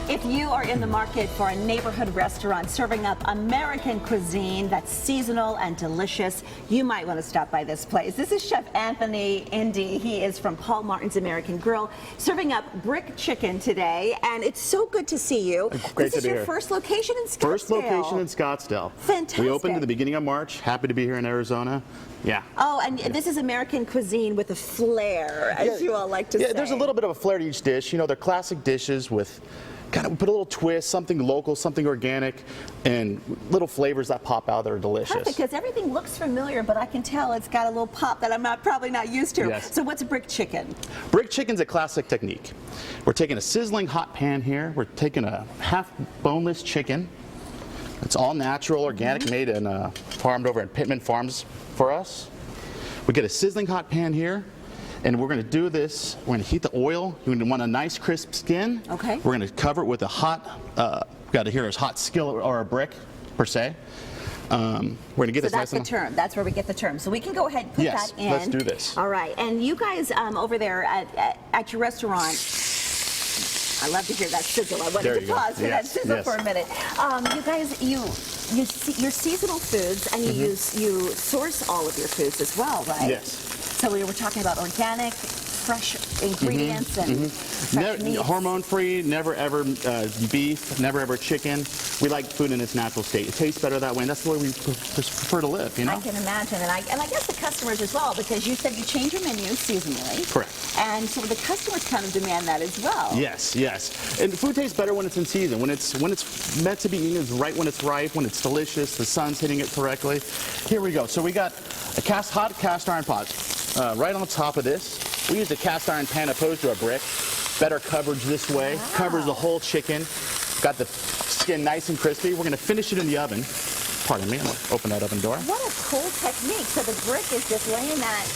If you are in the market for a neighborhood restaurant serving up American cuisine that's seasonal and delicious, you might want to stop by this place. This is Chef Anthony Edny. He is from Paul Martin's American Grill, serving up brick chicken today, and it's so good to see you. Great this to be is your here. first location in Scottsdale. First location in Scottsdale. Fantastic. We opened at the beginning of March. Happy to be here in Arizona. Yeah. Oh, and this is American cuisine with a flair, as you all like to say. Yeah, there's a little bit of a flair to each dish. You know, they're classic dishes with kind of put a little twist, something local, something organic, and little flavors that pop out that are delicious. Perfect, because everything looks familiar, but I can tell it's got a little pop that I'm probably not used to. Yes. So what's brick chicken? Brick chicken's a classic technique. We're taking a sizzling hot pan here. We're taking a half boneless chicken. It's all natural, organic, made and farmed over in Pittman Farms for us. We get a sizzling hot pan here. And we're going to do this. We're going to heat the oil. You're going to want a nice crisp skin. Okay. We're going to cover it with a hot, got to hear us, hot skillet or a brick, per se. We're going to get So this that's nice the term. That's where we get the term. So we can go ahead and put that in. Let's do this. All right. And you guys over there at your restaurant, I love to hear that sizzle. I wanted to pause for that sizzle for a minute. You guys, your seasonal foods, and you source all of your foods as well, right? Yes. So we were talking about organic, fresh ingredients and fresh meats. Hormone-free, never ever beef, never ever chicken. We like food in its natural state. It tastes better that way, and that's the way we prefer to live, you know? I can imagine, and I guess the customers as well, because you said you change your menu seasonally. Correct. And so the customers kind of demand that as well. Yes, yes. And food tastes better when it's in season. When it's meant to be eaten, is right when it's ripe, when it's delicious, the sun's hitting it correctly. Here we go. So we got a hot cast iron pot. Right on top of this, we use a cast iron pan opposed to a brick. Better coverage this way, covers the whole chicken. Got the skin nice and crispy. We're going to finish it in the oven. Pardon me, I'm going to open that oven door. What a cool technique. So the brick is just laying that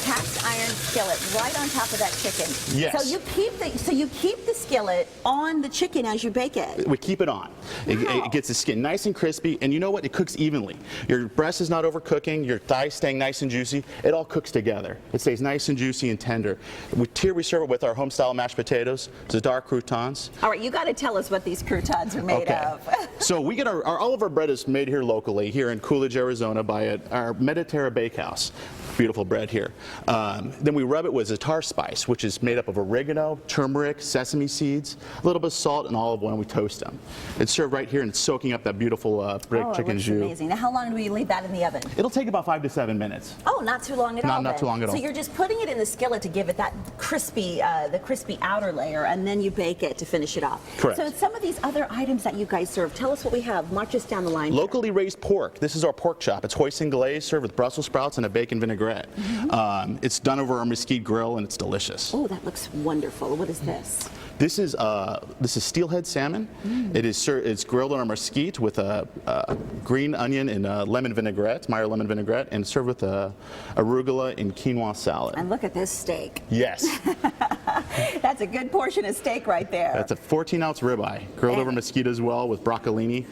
cast iron skillet right on top of that chicken. Yes. So you keep the skillet on the chicken as you bake it. We keep it on. It gets the skin nice and crispy, and you know what? It cooks evenly. Your breast is not overcooking, your thighs staying nice and juicy. It all cooks together. It stays nice and juicy and tender. Here we serve it with our home-style mashed potatoes, the dark croutons. All right, you got to tell us what these croutons are made of. So we get all of our bread is made here locally, here in Coolidge, Arizona, by our Mediterra Bakehouse. Beautiful bread here. Then we rub it with za'atar spice, which is made up of oregano, turmeric, sesame seeds, a little bit of salt, and olive oil, and we toast them. It's served right here and it's soaking up that beautiful brick chicken jus. Amazing. Now, how long do we leave that in the oven? It'll take about 5 to 7 minutes. Oh, not too long at all. Not too long at all. So you're just putting it in the skillet to give it that crispy, the crispy outer layer, and then you bake it to finish it off. Correct. So some of these other items that you guys serve, tell us what we have. March us down the line. Locally raised pork. This is our pork chop. It's hoisin glaze, served with Brussels sprouts and a bacon vinaigrette. It's done over our mesquite grill, and it's delicious. Oh, that looks wonderful. What is this? This is steelhead salmon. It's grilled on our mesquite with a green onion and lemon vinaigrette, Meyer lemon vinaigrette, and served with arugula and quinoa salad. And look at this steak. Yes. That's a good portion of steak right there. That's a 14-ounce ribeye, grilled over mesquite as well with broccolini.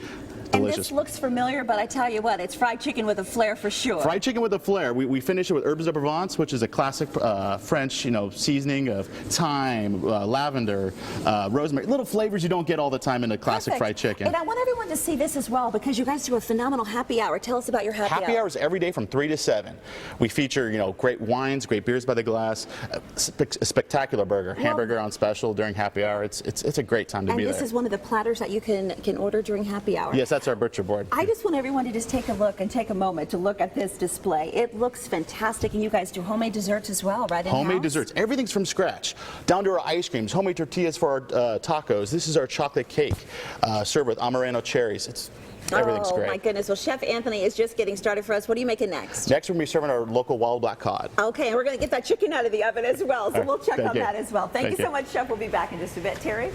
Delicious. And this looks familiar, but I tell you what, it's fried chicken with a flair for sure. Fried chicken with a flair. We finish it with herbes de Provence, which is a classic French, seasoning of thyme, lavender, rosemary. Little flavors you don't get all the time in a classic fried chicken. And I want everyone to see this as well, because you guys do a phenomenal happy hour. Tell us about your happy hour. Happy hours every day from 3 to 7. We feature, great wines, great beers by the glass, a spectacular burger, hamburger on special during happy hour. It's a great time to be there. And this is one of the platters that you can order during happy hour. Yes, that's our butcher board. I just want everyone to just take a look and take a moment to look at this display. It looks fantastic, and you guys do homemade desserts as well, right? Homemade desserts. Everything's from scratch. Down to our ice creams, homemade tortillas for our tacos. This is our chocolate cake served with Amarano cherries. Everything's great. Oh my goodness. Well, Chef Anthony is just getting started for us. What are you making next? Next, we're going to be serving our local wild black cod. Okay, and we're going to get that chicken out of the oven as well, so we'll check on that as well. Thank you so much, Chef. We'll be back in just a bit. Terry?